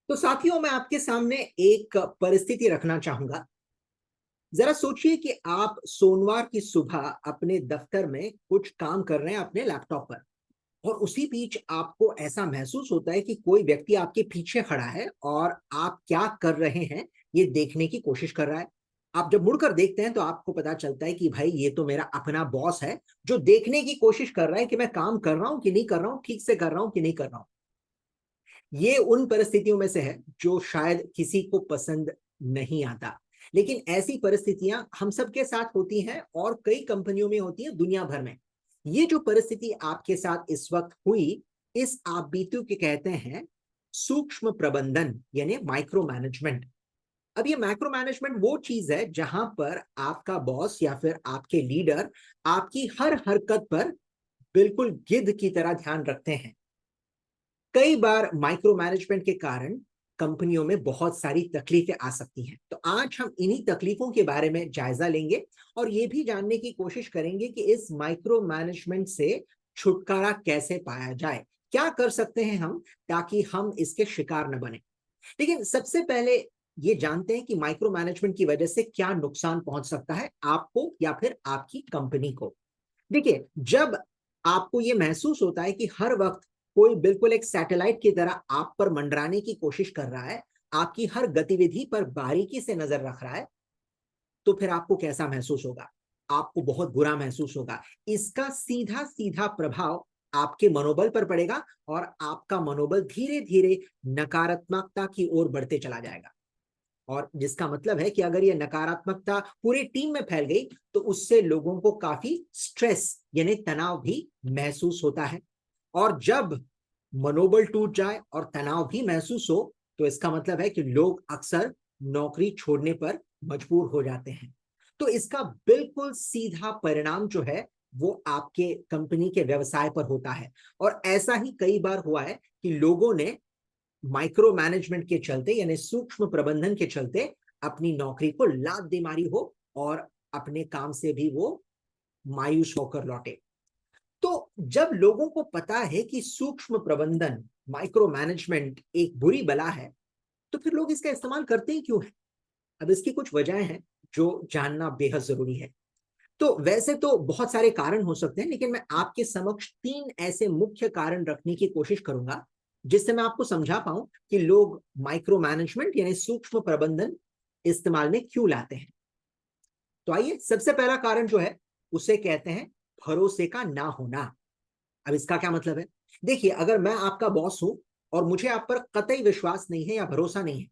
तो साथियों, मैं आपके सामने एक परिस्थिति रखना चाहूंगा। जरा सोचिए कि आप सोमवार की सुबह अपने दफ्तर में कुछ काम कर रहे हैं अपने लैपटॉप पर, और उसी बीच आपको ऐसा महसूस होता है कि कोई व्यक्ति आपके पीछे खड़ा है और आप क्या कर रहे हैं ये देखने की कोशिश कर रहा है। आप जब मुड़कर देखते हैं तो आपको पता चलता है कि भाई ये तो मेरा अपना बॉस है, जो देखने की कोशिश कर रहा है कि मैं काम कर रहा हूं कि नहीं कर रहा हूं, ठीक से कर रहा हूं कि नहीं कर रहा हूं। ये उन परिस्थितियों में से है जो शायद किसी को पसंद नहीं आता, लेकिन ऐसी परिस्थितियां हम सबके साथ होती हैं और कई कंपनियों में होती हैं दुनिया भर में। ये जो परिस्थिति आपके साथ इस वक्त हुई, इस आप बीतू के कहते हैं सूक्ष्म प्रबंधन, यानी माइक्रो मैनेजमेंट। अब ये माइक्रो मैनेजमेंट वो चीज है जहां पर आपका बॉस या फिर आपके लीडर आपकी हर हरकत पर बिल्कुल गिद्ध की तरह ध्यान रखते हैं। कई बार माइक्रो मैनेजमेंट के कारण कंपनियों में बहुत सारी तकलीफें आ सकती हैं। तो आज हम इन्हीं तकलीफों के बारे में जायजा लेंगे और ये भी जानने की कोशिश करेंगे कि इस माइक्रो मैनेजमेंट से छुटकारा कैसे पाया जाए, क्या कर सकते हैं हम ताकि हम इसके शिकार न बने। लेकिन सबसे पहले ये जानते हैं कि माइक्रो मैनेजमेंट की वजह से क्या नुकसान पहुंच सकता है आपको या फिर आपकी कंपनी को। देखिए, जब आपको ये महसूस होता है कि हर वक्त कोई बिल्कुल एक सैटेलाइट की तरह आप पर मंडराने की कोशिश कर रहा है, आपकी हर गतिविधि पर बारीकी से नजर रख रहा है, तो फिर आपको कैसा महसूस होगा? आपको बहुत बुरा महसूस होगा। इसका सीधा सीधा प्रभाव आपके मनोबल पर पड़ेगा और आपका मनोबल धीरे धीरे नकारात्मकता की ओर बढ़ते चला जाएगा। और जिसका मतलब है कि अगर ये नकारात्मकता पूरी टीम में फैल गई तो उससे लोगों को काफी स्ट्रेस यानी तनाव भी महसूस होता है। और जब मनोबल टूट जाए और तनाव भी महसूस हो तो इसका मतलब है कि लोग अक्सर नौकरी छोड़ने पर मजबूर हो जाते हैं। तो इसका बिल्कुल सीधा परिणाम जो है वो आपके कंपनी के व्यवसाय पर होता है। और ऐसा ही कई बार हुआ है कि लोगों ने माइक्रो मैनेजमेंट के चलते यानी सूक्ष्म प्रबंधन के चलते अपनी नौकरी को लात दे मारी हो और अपने काम से भी वो मायूस होकर लौटे। तो जब लोगों को पता है कि सूक्ष्म प्रबंधन, माइक्रो मैनेजमेंट एक बुरी बला है, तो फिर लोग इसका इस्तेमाल करते ही क्यों है? अब इसकी कुछ वजहें हैं जो जानना बेहद जरूरी है। तो वैसे तो बहुत सारे कारण हो सकते हैं, लेकिन मैं आपके समक्ष तीन ऐसे मुख्य कारण रखने की कोशिश करूंगा जिससे मैं आपको समझा पाऊं कि लोग माइक्रो मैनेजमेंट यानी सूक्ष्म प्रबंधन इस्तेमाल में क्यों लाते हैं। तो आइए, सबसे पहला कारण जो है उसे कहते हैं भरोसे का ना होना। अब इसका क्या मतलब है? देखिए, अगर मैं आपका बॉस हूं और मुझे आप पर कतई विश्वास नहीं है या भरोसा नहीं है,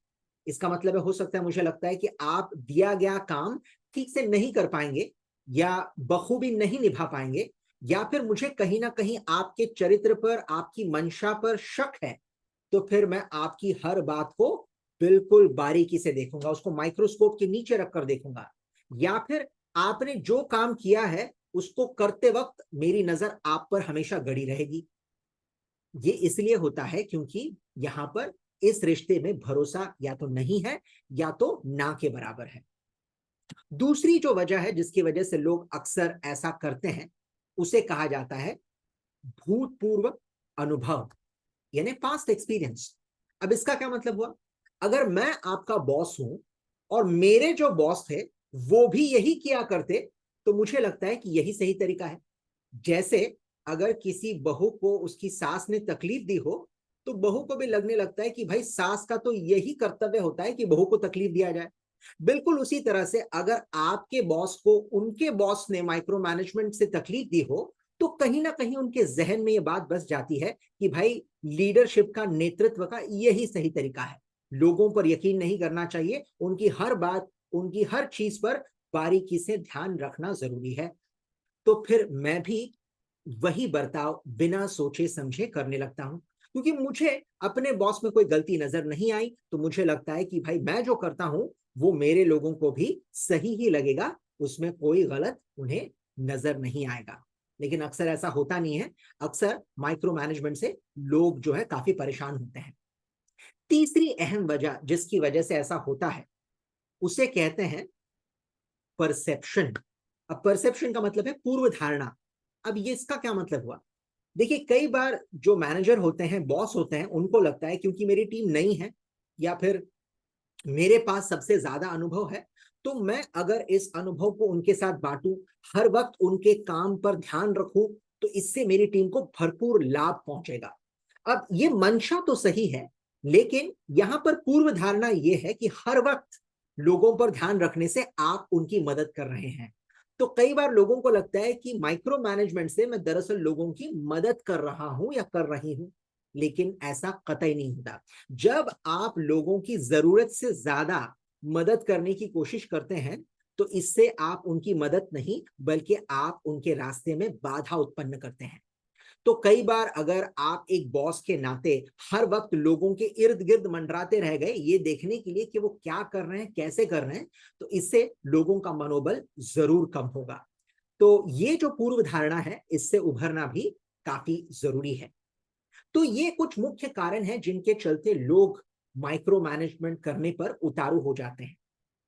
इसका मतलब है हो सकता है मुझे लगता है कि आप दिया गया काम ठीक से नहीं कर पाएंगे या बखूबी नहीं निभा पाएंगे, या फिर मुझे कहीं ना कहीं आपके चरित्र पर, आपकी मंशा पर शक है। तो फिर मैं आपकी हर बात को बिल्कुल बारीकी से देखूंगा, उसको माइक्रोस्कोप के नीचे रखकर देखूंगा। या फिर आपने जो काम किया है उसको करते वक्त मेरी नजर आप पर हमेशा गड़ी रहेगी। ये इसलिए होता है क्योंकि यहां पर इस रिश्ते में भरोसा या तो नहीं है या तो ना के बराबर है। दूसरी जो वजह है जिसकी वजह से लोग अक्सर ऐसा करते हैं, उसे कहा जाता है भूतपूर्व अनुभव, यानी पास्ट एक्सपीरियंस। अब इसका क्या मतलब हुआ? अगर मैं आपका बॉस हूं और मेरे जो बॉस थे वो भी यही किया करते, तो मुझे लगता है कि यही सही तरीका है। जैसे अगर किसी बहू को उसकी सास ने तकलीफ दी हो, तो बहू को भी लगने लगता है कि भाई सास का तो यही कर्तव्य होता है कि बहू को तकलीफ दिया जाए। बिल्कुल उसी तरह से अगर आपके बॉस को उनके बॉस ने माइक्रो मैनेजमेंट से तकलीफ दी हो, तो कहीं ना कहीं उनके जहन में यह बात बस जाती है कि भाई लीडरशिप का, नेतृत्व का यही सही तरीका है। लोगों पर यकीन नहीं करना चाहिए, उनकी हर बात, उनकी हर चीज पर बारीकी से ध्यान रखना जरूरी है। तो फिर मैं भी वही बर्ताव बिना सोचे समझे करने लगता हूं, क्योंकि मुझे अपने बॉस में कोई गलती नजर नहीं आई, तो मुझे लगता है कि भाई मैं जो करता हूं वो मेरे लोगों को भी सही ही लगेगा, उसमें कोई गलत उन्हें नजर नहीं आएगा। लेकिन अक्सर ऐसा होता नहीं है। अक्सर माइक्रो मैनेजमेंट से लोग जो है काफी परेशान होते हैं। तीसरी अहम वजह जिसकी वजह से ऐसा होता है उसे कहते हैं परसेप्शन। अब परसेप्शन का मतलब है पूर्व धारणा। अब ये इसका क्या मतलब हुआ? देखिए, कई बार जो मैनेजर होते हैं, बॉस होते हैं, उनको लगता है क्योंकि मेरी टीम नई है, या फिर मेरे पास सबसे ज्यादा अनुभव है, तो मैं अगर इस अनुभव को उनके साथ बांटूं, हर वक्त उनके काम पर ध्यान रखूं, तो इससे मेरी टीम को भरपूर लाभ पहुंचेगा। अब ये मंशा तो सही है, लेकिन यहां पर पूर्व धारणा यह है कि हर वक्त लोगों पर ध्यान रखने से आप उनकी मदद कर रहे हैं। तो कई बार लोगों को लगता है कि माइक्रो मैनेजमेंट से मैं दरअसल लोगों की मदद कर रहा हूं या कर रही हूं, लेकिन ऐसा कतई नहीं होता। जब आप लोगों की जरूरत से ज्यादा मदद करने की कोशिश करते हैं, तो इससे आप उनकी मदद नहीं बल्कि आप उनके रास्ते में बाधा उत्पन्न करते हैं। तो कई बार अगर आप एक बॉस के नाते हर वक्त लोगों के इर्द गिर्द मंडराते रह गए ये देखने के लिए कि वो क्या कर रहे हैं, कैसे कर रहे हैं, तो इससे लोगों का मनोबल जरूर कम होगा। तो ये जो पूर्व धारणा है, इससे उभरना भी काफी जरूरी है। तो ये कुछ मुख्य कारण हैं जिनके चलते लोग माइक्रो मैनेजमेंट करने पर उतारू हो जाते हैं।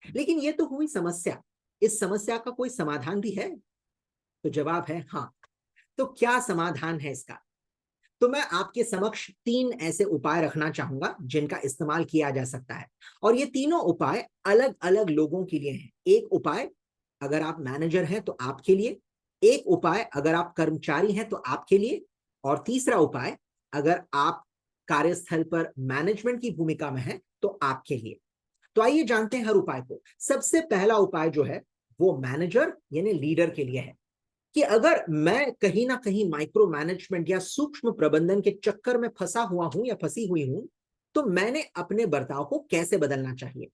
लेकिन ये तो हुई समस्या। इस समस्या का कोई समाधान भी है? तो जवाब है हाँ। तो क्या समाधान है इसका? तो मैं आपके समक्ष 3 ऐसे उपाय रखना चाहूंगा जिनका इस्तेमाल किया जा सकता है, और ये तीनों उपाय अलग अलग लोगों के लिए हैं। एक उपाय अगर आप मैनेजर हैं तो आपके लिए, एक उपाय अगर आप कर्मचारी हैं तो आपके लिए, और तीसरा उपाय अगर आप कार्यस्थल पर मैनेजमेंट की भूमिका में हैं तो आपके लिए। तो आइए जानते हैं हर उपाय को। सबसे पहला उपाय जो है वो मैनेजर यानी लीडर के लिए है कि अगर मैं कहीं ना कहीं माइक्रो मैनेजमेंट या सूक्ष्म प्रबंधन के चक्कर में फंसा हुआ हूं या फंसी हुई हूं, तो मैंने अपने बर्ताव को कैसे बदलना चाहिए।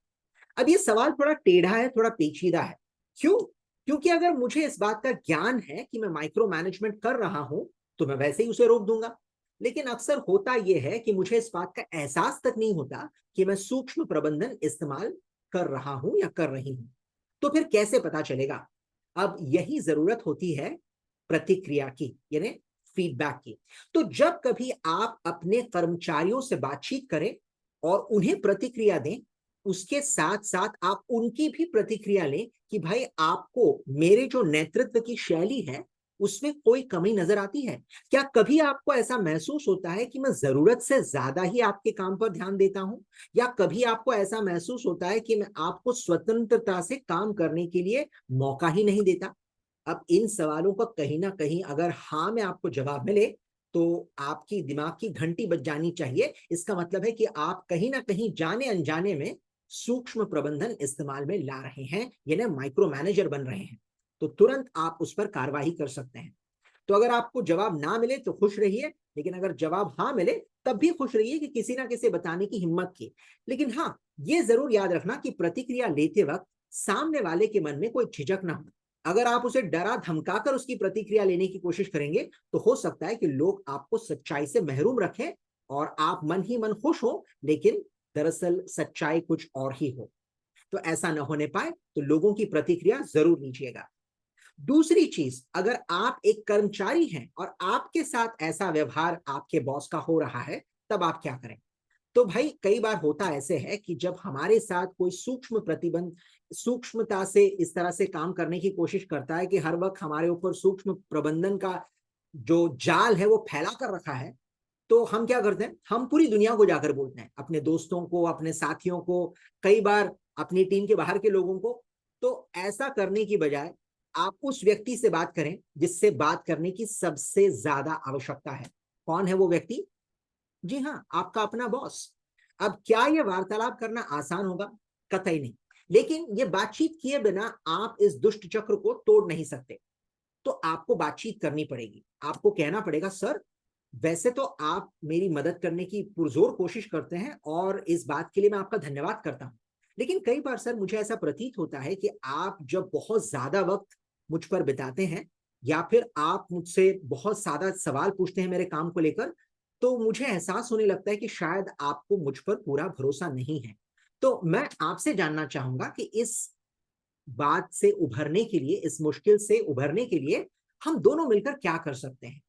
अब ये सवाल थोड़ा टेढ़ा है, थोड़ा पेचीदा है। क्यों? क्योंकि अगर मुझे इस बात का ज्ञान है कि मैं माइक्रो मैनेजमेंट कर रहा हूं, तो मैं वैसे ही उसे रोक दूंगा। लेकिन अक्सर होता यह है कि मुझे इस बात का एहसास तक नहीं होता कि मैं सूक्ष्म प्रबंधन इस्तेमाल कर रहा हूं या कर रही हूं। तो फिर कैसे पता चलेगा? अब यही जरूरत होती है प्रतिक्रिया की, यानी फीडबैक की। तो जब कभी आप अपने कर्मचारियों से बातचीत करें और उन्हें प्रतिक्रिया दें, उसके साथ साथ आप उनकी भी प्रतिक्रिया लें कि भाई आपको मेरे जो नेतृत्व की शैली है उसमें कोई कमी नजर आती है। क्या कभी आपको ऐसा महसूस होता है कि मैं जरूरत से ज्यादा ही आपके काम पर ध्यान देता हूं, या कभी आपको ऐसा महसूस होता है कि मैं आपको स्वतंत्रता से काम करने के लिए मौका ही नहीं देता? अब इन सवालों का कहीं ना कहीं अगर हाँ में आपको जवाब मिले, तो आपकी दिमाग की घंटी बज जानी चाहिए। इसका मतलब है कि आप कहीं ना कहीं जाने अनजाने में सूक्ष्म प्रबंधन इस्तेमाल में ला रहे हैं, यानी माइक्रो मैनेजर बन रहे हैं। तो तुरंत आप उस पर कार्रवाई कर सकते हैं। तो अगर आपको जवाब ना मिले तो खुश रहिए, लेकिन अगर जवाब हाँ मिले तब भी खुश रहिए कि किसी ना किसी बताने की हिम्मत की। लेकिन हाँ, ये जरूर याद रखना कि प्रतिक्रिया लेते वक्त सामने वाले के मन में कोई झिझक ना हो। अगर आप उसे डरा धमकाकर उसकी प्रतिक्रिया लेने की कोशिश करेंगे, तो हो सकता है कि लोग आपको सच्चाई से महरूम रखें और आप मन ही मन खुश हो, लेकिन दरअसल सच्चाई कुछ और ही हो। तो ऐसा न होने पाए तो लोगों की प्रतिक्रिया जरूर लीजिएगा। दूसरी चीज, अगर आप एक कर्मचारी हैं और आपके साथ ऐसा व्यवहार आपके बॉस का हो रहा है, तब आप क्या करें? तो भाई कई बार होता ऐसे है कि जब हमारे साथ कोई सूक्ष्म प्रतिबंध सूक्ष्मता से इस तरह से काम करने की कोशिश करता है कि हर वक्त हमारे ऊपर सूक्ष्म प्रबंधन का जो जाल है वो फैला कर रखा है, तो हम क्या करते हैं, हम पूरी दुनिया को जाकर बोलते हैं, अपने दोस्तों को, अपने साथियों को, कई बार अपनी टीम के बाहर के लोगों को। तो ऐसा करने की बजाय आप उस व्यक्ति से बात करें जिससे बात करने की सबसे ज्यादा आवश्यकता है। कौन है वो व्यक्ति? जी हाँ, आपका अपना बॉस। अब क्या यह वार्तालाप करना आसान होगा? कतई नहीं। लेकिन यह बातचीत किए बिना आप इस दुष्ट चक्र को तोड़ नहीं सकते। तो आपको बातचीत करनी पड़ेगी। आपको कहना पड़ेगा, सर वैसे तो आप मेरी मदद करने की पुरजोर कोशिश करते हैं और इस बात के लिए मैं आपका धन्यवाद करता हूं, लेकिन कई बार सर मुझे ऐसा प्रतीत होता है कि आप जब बहुत ज्यादा वक्त मुझ पर बिताते हैं या फिर आप मुझसे बहुत ज्यादा सवाल पूछते हैं मेरे काम को लेकर, तो मुझे एहसास होने लगता है कि शायद आपको मुझ पर पूरा भरोसा नहीं है। तो मैं आपसे जानना चाहूंगा कि इस बात से उभरने के लिए, इस मुश्किल से उभरने के लिए हम दोनों मिलकर क्या कर सकते हैं?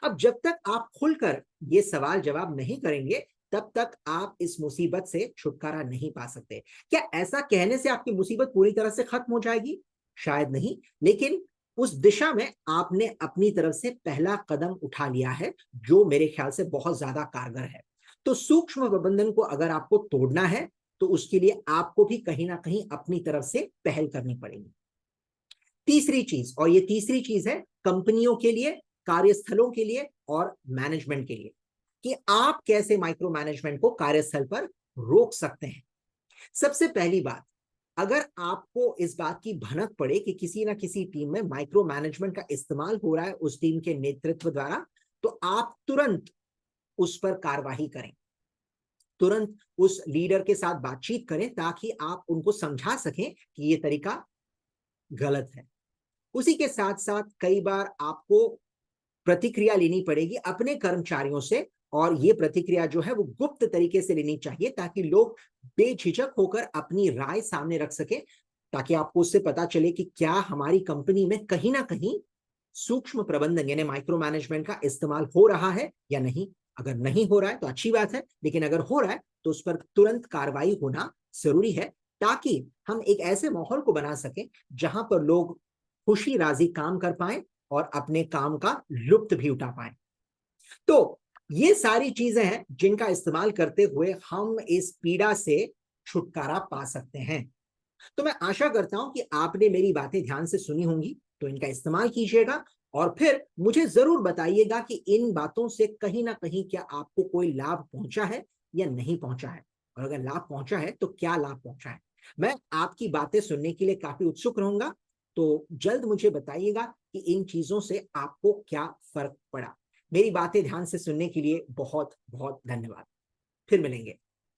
अब जब तक आप खुलकर ये सवाल जवाब नहीं करेंगे, तब तक आप इस मुसीबत से छुटकारा नहीं पा सकते। क्या ऐसा कहने से आपकी मुसीबत पूरी तरह से खत्म हो जाएगी? शायद नहीं, लेकिन उस दिशा में आपने अपनी तरफ से पहला कदम उठा लिया है, जो मेरे ख्याल से बहुत ज्यादा कारगर है। तो सूक्ष्म प्रबंधन को अगर आपको तोड़ना है तो उसके लिए आपको भी कहीं ना कहीं अपनी तरफ से पहल करनी पड़ेगी। तीसरी चीज, और ये तीसरी चीज है कंपनियों के लिए, कार्यस्थलों के लिए और मैनेजमेंट के लिए, कि आप कैसे माइक्रो मैनेजमेंट को कार्यस्थल पर रोक सकते हैं। सबसे पहली बात, अगर आपको इस बात की भनक पड़े कि किसी ना किसी टीम में माइक्रो मैनेजमेंट का इस्तेमाल हो रहा है उस टीम के नेतृत्व द्वारा, तो आप तुरंत उस पर कार्रवाई करें, तुरंत उस लीडर के साथ बातचीत करें ताकि आप उनको समझा सकें कि ये तरीका गलत है। उसी के साथ साथ कई बार आपको प्रतिक्रिया लेनी पड़ेगी अपने कर्मचारियों से, और ये प्रतिक्रिया जो है वो गुप्त तरीके से लेनी चाहिए ताकि लोग बेझिझक होकर अपनी राय सामने रख सके, ताकि आपको उससे पता चले कि क्या हमारी कंपनी में कहीं ना कहीं सूक्ष्म प्रबंधन यानी माइक्रो मैनेजमेंट का इस्तेमाल हो रहा है या नहीं। अगर नहीं हो रहा है तो अच्छी बात है, लेकिन अगर हो रहा है तो उस पर तुरंत कार्रवाई होना जरूरी है, ताकि हम एक ऐसे माहौल को बना सकें जहां पर लोग खुशी राजी काम कर पाए और अपने काम का लुत्फ भी उठा पाए। तो ये सारी चीजें हैं जिनका इस्तेमाल करते हुए हम इस पीड़ा से छुटकारा पा सकते हैं। तो मैं आशा करता हूं कि आपने मेरी बातें ध्यान से सुनी होंगी, तो इनका इस्तेमाल कीजिएगा और फिर मुझे जरूर बताइएगा कि इन बातों से कहीं ना कहीं क्या आपको कोई लाभ पहुंचा है या नहीं पहुंचा है, और अगर लाभ पहुंचा है तो क्या लाभ पहुंचा है। मैं आपकी बातें सुनने के लिए काफी उत्सुक रहूंगा, तो जल्द मुझे बताइएगा कि इन चीजों से आपको क्या फर्क पड़ा। मेरी बातें ध्यान से सुनने के लिए बहुत बहुत धन्यवाद। फिर मिलेंगे।